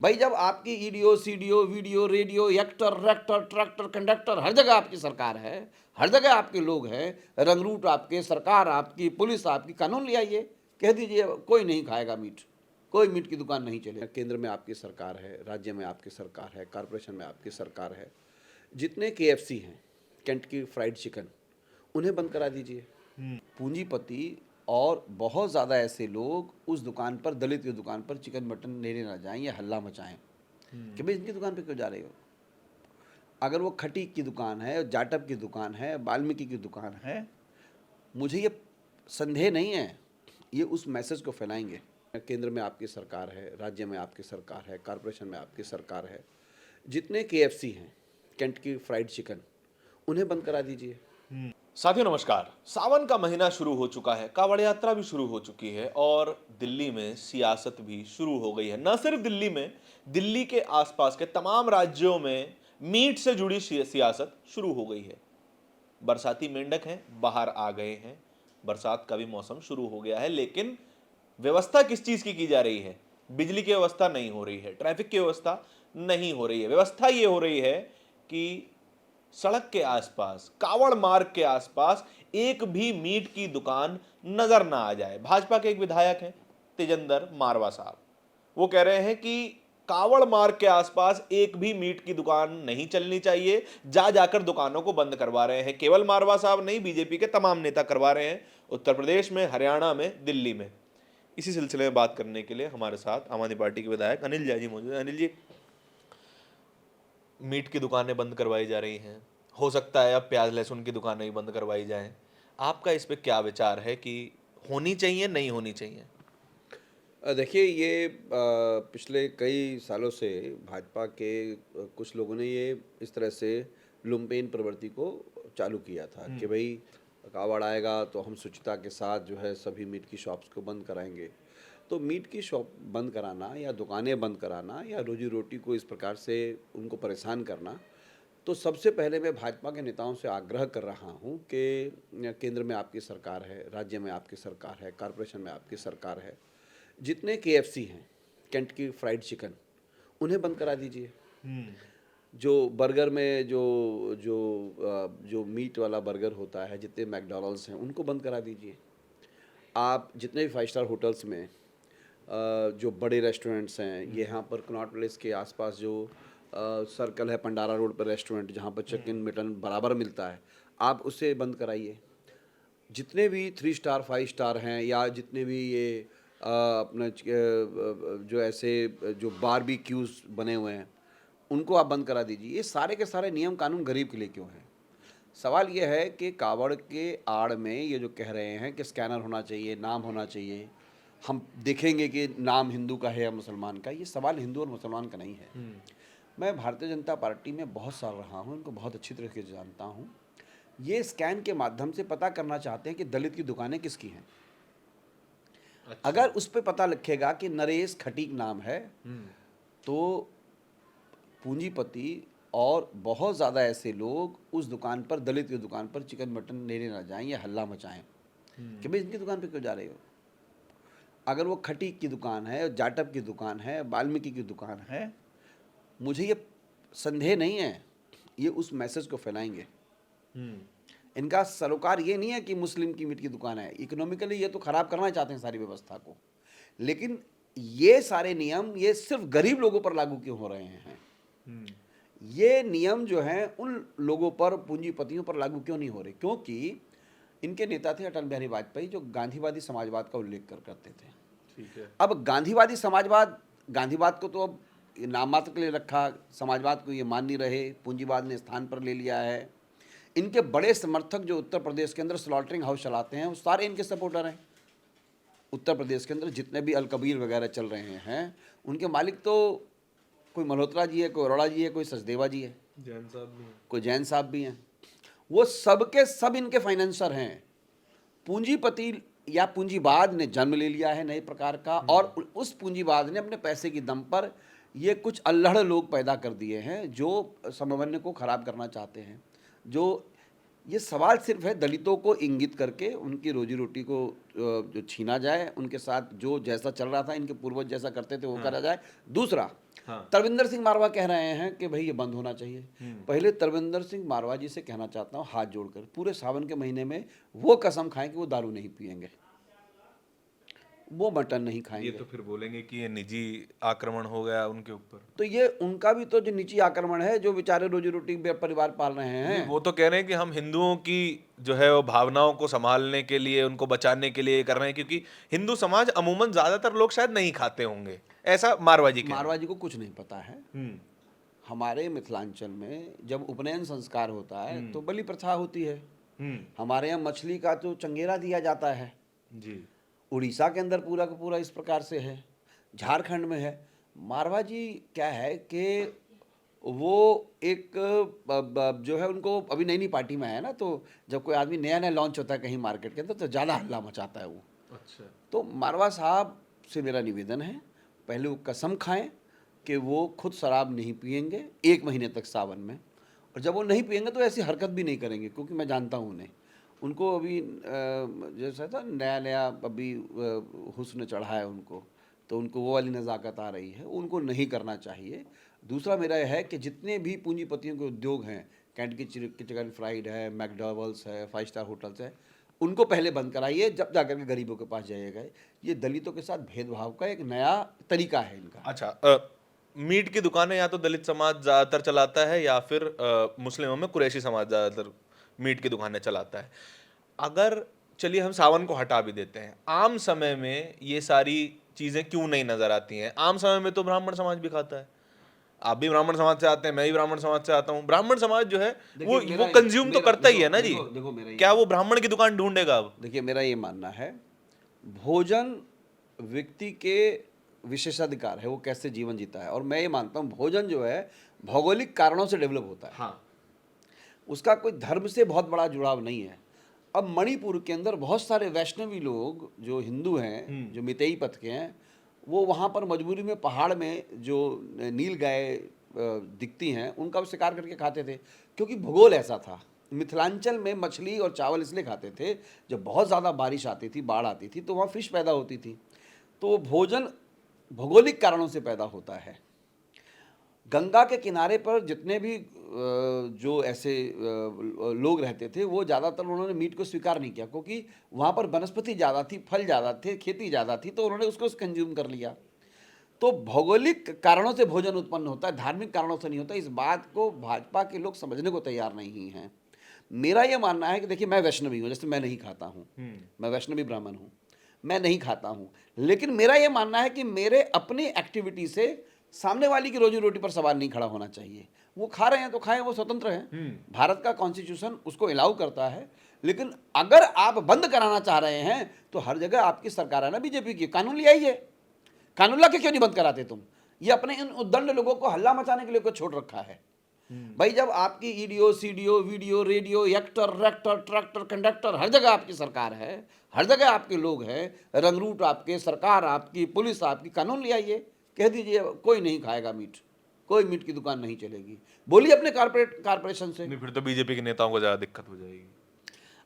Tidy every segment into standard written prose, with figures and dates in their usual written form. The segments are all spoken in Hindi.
भाई जब आपकी EDO CDO video radio actor rector tractor conductor हर जगह आपकी सरकार है, हर जगह आपके लोग हैं, रंगरूट आपके, सरकार आपकी, पुलिस आपकी, कानून ले आइए, कह दीजिए कोई नहीं खाएगा मीट, कोई मीट की दुकान नहीं चले। केंद्र में आपकी सरकार है, राज्य में आपकी सरकार है, कॉरपोरेशन में आपकी सरकार है। जितने केएफसी हैं, केंटकी फ्राइड चिकन, उन्हें बंद करा दीजिए। पूंजीपति और बहुत ज़्यादा ऐसे लोग उस दुकान पर, दलित की दुकान पर चिकन मटन लेने ना जाएं या हल्ला मचाएं कि भाई इनकी दुकान पे क्यों जा रहे हो। अगर वो खटीक की दुकान है, जाटव की दुकान है, वाल्मीकि की दुकान है, मुझे ये संदेह नहीं है ये उस मैसेज को फैलाएंगे। केंद्र में आपकी सरकार है, राज्य में आपकी सरकार है, कॉरपोरेशन में आपकी सरकार है। जितने केएफसी हैं, केंटकी फ्राइड चिकन, उन्हें बंद करा दीजिए। साथियों नमस्कार। सावन का महीना शुरू हो चुका है, कांवड़ यात्रा भी शुरू हो चुकी है और दिल्ली में सियासत भी शुरू हो गई है। न सिर्फ दिल्ली में, दिल्ली के आसपास के तमाम राज्यों में मीट से जुड़ी सियासत शुरू हो गई है। बरसाती मेंढक हैं, बाहर आ गए हैं, बरसात का भी मौसम शुरू हो गया है, लेकिन व्यवस्था किस चीज की जा रही है? बिजली की व्यवस्था नहीं हो रही है, ट्रैफिक की व्यवस्था नहीं हो रही है। व्यवस्था ये हो रही है कि सड़क के आसपास, कावड़ मार्ग के आसपास एक भी मीट की दुकान नजर ना आ जाए। भाजपा के एक विधायक हैं तेजेंद्र मारवा साहब, वो कह रहे हैं कि कावड़ मार्ग के आसपास एक भी मीट की दुकान नहीं चलनी चाहिए। जाकर दुकानों को बंद करवा रहे हैं। केवल मारवा साहब नहीं, बीजेपी के तमाम नेता करवा रहे हैं, उत्तर प्रदेश में, हरियाणा में, दिल्ली में। इसी सिलसिले में बात करने के लिए हमारे साथ आम आदमी पार्टी के विधायक अनिल जैन जी मौजूद हैं। अनिल जी, मीट की दुकानें बंद करवाई जा रही हैं, हो सकता है अब प्याज लहसुन की दुकानें भी बंद करवाई जाएं। आपका इस पे क्या विचार है कि होनी चाहिए, नहीं होनी चाहिए? देखिए ये पिछले कई सालों से भाजपा के कुछ लोगों ने ये इस तरह से लुम्पेन प्रवृत्ति को चालू किया था कि भाई कावड़ आएगा तो हम शुचिता के साथ जो है सभी मीट की शॉप्स को बंद कराएंगे। तो मीट की शॉप बंद कराना या दुकानें बंद कराना या रोजी रोटी को इस प्रकार से उनको परेशान करना, तो सबसे पहले मैं भाजपा के नेताओं से आग्रह कर रहा हूं कि केंद्र में आपकी सरकार है, राज्य में आपकी सरकार है, कॉरपोरेशन में आपकी सरकार है। जितने केएफसी हैं, केंटकी फ्राइड चिकन, उन्हें बंद करा दीजिए। जो बर्गर में जो मीट वाला बर्गर होता है, जितने मैकडॉनल्ड्स हैं उनको बंद करा दीजिए। आप जितने भी 5 स्टार होटल्स में जो बड़े रेस्टोरेंट्स हैं, ये यहाँ पर कनॉट प्लेस के आसपास जो सर्कल है, पंडारा रोड पर रेस्टोरेंट जहाँ पर चिकन मटन बराबर मिलता है, आप उसे बंद कराइए। जितने भी 3 स्टार 5 स्टार हैं या जितने भी ये अपना जो ऐसे जो बारबेक्यूज बने हुए हैं, उनको आप बंद करा दीजिए। ये सारे के सारे नियम कानून गरीब के लिए क्यों हैं? सवाल ये है कि कावड़ के आड़ में ये जो कह रहे हैं कि स्कैनर होना चाहिए, नाम होना चाहिए, हम देखेंगे कि नाम हिंदू का है या मुसलमान का, ये सवाल हिंदू और मुसलमान का नहीं है। मैं भारतीय जनता पार्टी में बहुत साल रहा हूँ, इनको बहुत अच्छी तरीके से जानता हूँ। ये स्कैन के माध्यम से पता करना चाहते हैं कि दलित की दुकानें किसकी हैं। अच्छा। अगर उस पर पता लिखेगा कि नरेश खटीक नाम है, तो पूंजीपति और बहुत ज़्यादा ऐसे लोग उस दुकान पर, दलित की दुकान पर चिकन मटन लेने ना जाएं या हल्ला मचाएं कि भाई इनकी दुकान पे क्यों जा रहे हो। अगर वो खटीक की दुकान है, जाटव की दुकान है, वाल्मीकि की दुकान है, मुझे ये संदेह नहीं है ये उस मैसेज को फैलाएंगे। इनका सरोकार ये नहीं है कि मुस्लिम की मीट की दुकान है, इकोनॉमिकली ये तो खराब करना चाहते हैं सारी व्यवस्था को, लेकिन ये सारे नियम ये सिर्फ गरीब लोगों पर लागू क्यों हो रहे हैं? ये नियम जो हैं उन लोगों पर, पूंजीपतियों पर लागू क्यों नहीं हो रहे? क्योंकि इनके नेता थे अटल बिहारी वाजपेयी, जो गांधीवादी समाजवाद का उल्लेख करते थे। ठीक है। अब गांधीवादी समाजवाद, गांधीवाद को तो अब नाम मात्र के लिए रखा, समाजवाद को ये मान नहीं रहे, पूंजीवाद ने स्थान पर ले लिया है। इनके बड़े समर्थक जो उत्तर प्रदेश के अंदर स्लॉटरिंग हाउस चलाते हैं, वो सारे इनके सपोर्टर हैं। उत्तर प्रदेश के अंदर जितने भी अलकबीर वगैरह चल रहे हैं, उनके मालिक तो कोई मल्होत्रा जी है, कोई अरोड़ा जी है, कोई सचदेवा जी है, जैन साहब भी हैं। कोई जैन साहब भी हैं। वो सब के सब इनके फाइनेंसर हैं। पूंजीपति या पूंजीवाद ने जन्म ले लिया है नए प्रकार का, और उस पूंजीवाद ने अपने पैसे की दम पर ये कुछ अल्लड़ लोग पैदा कर दिए हैं जो समन्वय को खराब करना चाहते हैं, जो ये सवाल सिर्फ है दलितों को इंगित करके उनकी रोजी रोटी को जो छीना जाए, उनके साथ जो जैसा चल रहा था इनके पूर्वज जैसा करते थे वो करा जाए। दूसरा, तरविंदर सिंह मारवा कह रहे हैं कि भाई ये बंद होना चाहिए। पहले तरविंदर सिंह मारवा जी से कहना चाहता हूँ हाथ जोड़कर, पूरे सावन के महीने में वो कसम खाएं कि वो दारू नहीं पिएंगे, वो मटन नहीं ये खाएंगे। तो फिर बोलेंगे कि ये निजी आक्रमण हो गया उनके ऊपर। तो ये उनका भी तो जो निजी आक्रमण है, जो बेचारे रोजी रोटी परिवार पाल रहे हैं। वो तो कह रहे हैं कि हम हिंदुओं की जो है वो भावनाओं को संभालने के लिए, उनको बचाने के लिए ये कर रहे हैं, क्योंकि हिंदू समाज अमूमन ज्यादातर लोग शायद नहीं खाते होंगे, ऐसा मारवा जी कह रहे मारवा जी को कुछ नहीं पता है। हैं। हमारे मिथिलांचल में जब उपनयन संस्कार होता है तो बलि प्रथा होती है। हमारे यहाँ मछली का तो चंगेरा दिया जाता है। जी। उड़ीसा के अंदर पूरा का पूरा इस प्रकार से है, झारखंड में है। मारवा जी क्या है कि वो एक जो है उनको अभी नई नई पार्टी में है ना, तो जब कोई आदमी नया नया लॉन्च होता है कहीं मार्केट के अंदर तो ज़्यादा हल्ला मचाता है वो। अच्छा। तो मारवा साहब से मेरा निवेदन है, पहले वो कसम खाएं कि वो खुद शराब नहीं पिएंगे 1 महीने तक सावन में, और जब वो नहीं पिएंगे तो ऐसी हरकत भी नहीं करेंगे, क्योंकि मैं जानता हूँ उन्हें। उनको अभी जैसा था नया नया अभी हुस्न चढ़ा है उनको, तो उनको वो वाली नज़ाकत आ रही है, उनको नहीं करना चाहिए। दूसरा मेरा यह है कि जितने भी पूंजीपतियों के उद्योग हैं, कैंट की चिकन फ्राइड है, मैकडॉवेल्स है, 5 स्टार होटल्स है, उनको पहले बंद कराइए, जब जाकर के गरीबों के पास जाइएगा। ये दलितों के साथ भेदभाव का एक नया तरीका है इनका। अच्छा, मीट की दुकानें या तो दलित समाज ज्यादातर चलाता है या फिर मुस्लिमों में कुरैशी समाज ज्यादातर मीट की दुकानें चलाता है। अगर चलिए हम सावन को हटा भी देते हैं, आम समय में ये सारी चीजें क्यों नहीं नजर आती हैं? आम समय में तो ब्राह्मण समाज भी खाता है, आप भी ब्राह्मण समाज से आते हैं, मैं भी ब्राह्मण समाज से आता हूँ। ब्राह्मण समाज जो है वो कंज्यूम तो करता ही है ना जी। देखो मेरा क्या वो ब्राह्मण की दुकान ढूंढेगा अब? देखिए मेरा ये मानना है, भोजन व्यक्ति के विशेषाधिकार है, वो कैसे जीवन जीता है। और मैं ये मानता हूँ भोजन जो है भौगोलिक कारणों से डेवलप होता है। हाँ। उसका कोई धर्म से बहुत बड़ा जुड़ाव नहीं है। अब मणिपुर के अंदर बहुत सारे वैष्णवी लोग जो हिंदू हैं, जो मितेई पथ के हैं, वो वहाँ पर मजबूरी में पहाड़ में जो नील गाय दिखती हैं उनका वो शिकार करके खाते थे, क्योंकि भूगोल ऐसा था। मिथिलांचल में मछली और चावल इसलिए खाते थे, जब बहुत ज़्यादा बारिश आती थी, बाढ़ आती थी, तो वहाँ फिश पैदा होती थी। तो भोजन भौगोलिक कारणों से पैदा होता है। गंगा के किनारे पर जितने भी जो ऐसे लोग रहते थे, वो ज़्यादातर उन्होंने मीट को स्वीकार नहीं किया, क्योंकि वहाँ पर वनस्पति ज़्यादा थी, फल ज़्यादा थे, खेती ज़्यादा थी, तो उन्होंने उसको कंज्यूम कर लिया। तो भौगोलिक कारणों से भोजन उत्पन्न होता है, धार्मिक कारणों से नहीं होता। इस बात को भाजपा के लोग समझने को तैयार नहीं हैं। मेरा ये मानना है कि देखिए मैं वैष्णवी हूँ, जैसे मैं नहीं खाता हूँ, मैं वैष्णवी ब्राह्मण हूँ, मैं नहीं खाता हूँ, लेकिन मेरा ये मानना है कि मेरे अपनी एक्टिविटी से सामने वाली की रोजी रोटी पर सवाल नहीं खड़ा होना चाहिए। वो खा रहे हैं तो खाएं, वो स्वतंत्र हैं। भारत का कॉन्स्टिट्यूशन उसको अलाउ करता है। लेकिन अगर आप बंद कराना चाह रहे हैं तो हर जगह आपकी सरकार है ना बीजेपी की, कानून ले आइए। कानून ला के क्यों नहीं बंद कराते तुम? ये अपने इन उद्दंड लोगों को हल्ला मचाने के लिए को छोड़ रखा है। भाई जब आपकी EDO, CDO, video, radio, actor, rector, tractor, conductor, हर जगह आपकी सरकार है, हर जगह आपके लोग हैं, रंगरूट आपके, सरकार आपकी, पुलिस आपकी, कानून ले आइए, कह दीजिए कोई नहीं खाएगा मीट, कोई मीट की दुकान नहीं चलेगी। बोलिए अपने कारपोरेशन से। नहीं, फिर तो बीजेपी के नेताओं को ज्यादा दिक्कत हो जाएगी।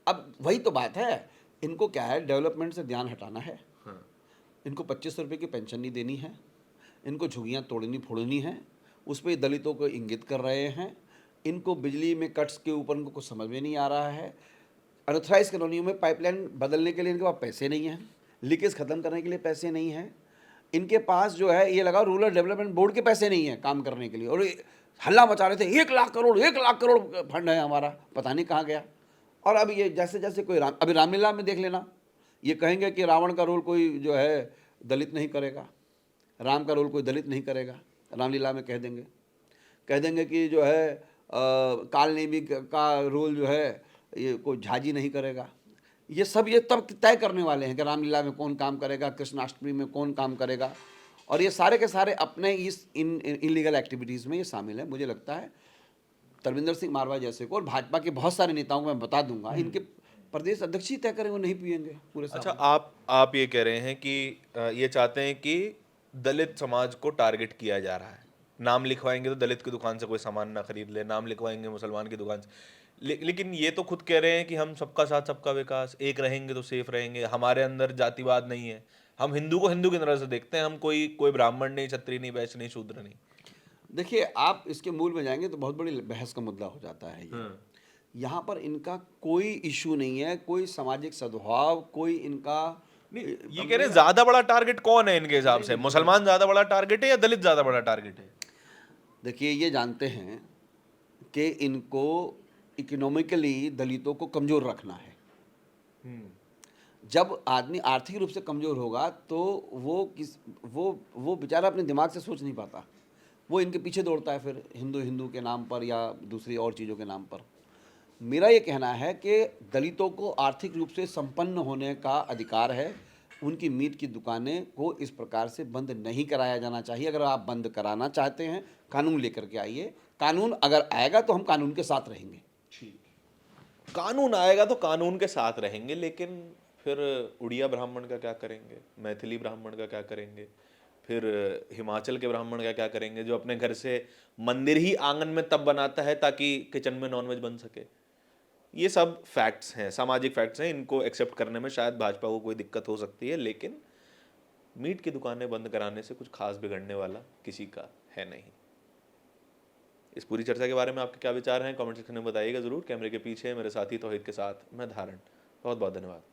अब वही तो बात है, इनको क्या है, डेवलपमेंट से ध्यान हटाना है। इनको 2500 रुपये की पेंशन नहीं देनी है, इनको झुग्गियाँ तोड़नी फोड़नी है, उस पर दलितों को इंगित कर रहे हैं। इनको बिजली में कट्स के ऊपर इनको कुछ समझ में नहीं आ रहा है। अनऑथराइज कॉलोनियों में पाइपलाइन बदलने के लिए इनके पास पैसे नहीं हैं, लीकेज ख़त्म करने के लिए पैसे नहीं हैं, इनके पास जो है ये लगाओ रूरल डेवलपमेंट बोर्ड के पैसे नहीं हैं काम करने के लिए। और हल्ला मचा रहे थे 1 लाख करोड़ 1 लाख करोड़ फंड है हमारा, पता नहीं कहाँ गया। और अब ये जैसे जैसे कोई अभी रामलीला में देख लेना, ये कहेंगे कि रावण का रोल कोई जो है दलित नहीं करेगा, राम का रोल कोई दलित नहीं करेगा। रामलीला में कह देंगे कि जो है काल नेमी का रोल जो है ये कोई झाजी नहीं करेगा। ये सब ये तब तय करने वाले हैं कि रामलीला में कौन काम करेगा, कृष्णाष्टमी में कौन काम करेगा। और ये सारे के सारे अपने इस इनलीगल एक्टिविटीज़ में ये शामिल है। मुझे लगता है तरविंदर सिंह मारवा जैसे को और भाजपा के बहुत सारे नेताओं को मैं बता दूंगा, इनके प्रदेश अध्यक्ष ही तय करें वो नहीं पिएंगे पूरे साल। अच्छा, आप ये कह रहे हैं कि ये चाहते हैं कि दलित समाज को टारगेट किया जा रहा है, नाम लिखवाएंगे तो दलित की दुकान से कोई सामान ना खरीद ले, नाम लिखवाएंगे मुसलमान की दुकान से। लेकिन ये तो खुद कह रहे हैं कि हम सबका साथ सबका विकास, एक रहेंगे तो सेफ रहेंगे, हमारे अंदर जातिवाद नहीं है, हम हिंदू को हिंदू की नजर से देखते हैं, हम कोई कोई ब्राह्मण नहीं, क्षत्रिय नहीं, वैश्य नहीं, शूद्र नहीं। देखिए, आप इसके मूल में जाएंगे तो बहुत बड़ी बहस का मुद्दा हो जाता है ये। हाँ। यहाँ पर इनका कोई इशू नहीं है, कोई सामाजिक सद्भाव, कोई इनका नहीं, ये अब कह रहे हैं मेरा ज्यादा बड़ा टारगेट कौन है इनके हिसाब नहीं से, नहीं मुसलमान ज्यादा बड़ा टारगेट है या दलित ज्यादा बड़ा टारगेट है? देखिए, ये जानते हैं कि इनको इकोनॉमिकली दलितों को कमज़ोर रखना है। जब आदमी आर्थिक रूप से कमज़ोर होगा तो वो बेचारा अपने दिमाग से सोच नहीं पाता, वो इनके पीछे दौड़ता है फिर हिंदू हिंदू के नाम पर या दूसरी और चीज़ों के नाम पर। मेरा ये कहना है कि दलितों को आर्थिक रूप से संपन्न होने का अधिकार है। उनकी मीट की दुकानें को इस प्रकार से बंद नहीं कराया जाना चाहिए। अगर आप बंद कराना चाहते हैं, कानून लेकर के आइए। कानून अगर आएगा तो हम कानून के साथ रहेंगे। कानून आएगा तो कानून के साथ रहेंगे, लेकिन फिर उड़िया ब्राह्मण का क्या करेंगे, मैथिली ब्राह्मण का क्या करेंगे, फिर हिमाचल के ब्राह्मण का क्या करेंगे जो अपने घर से मंदिर ही आंगन में तब बनाता है ताकि किचन में नॉनवेज बन सके? ये सब फैक्ट्स हैं, सामाजिक फैक्ट्स हैं, इनको एक्सेप्ट करने में शायद भाजपा को कोई दिक्कत हो सकती है, लेकिन मीट की दुकानें बंद कराने से कुछ खास बिगड़ने वाला किसी का है नहीं। इस पूरी चर्चा के बारे में आपके क्या विचार हैं, कमेंट सेक्शन में बताइएगा जरूर। कैमरे के पीछे मेरे साथी तौहीद के साथ मैं धारण। बहुत बहुत धन्यवाद।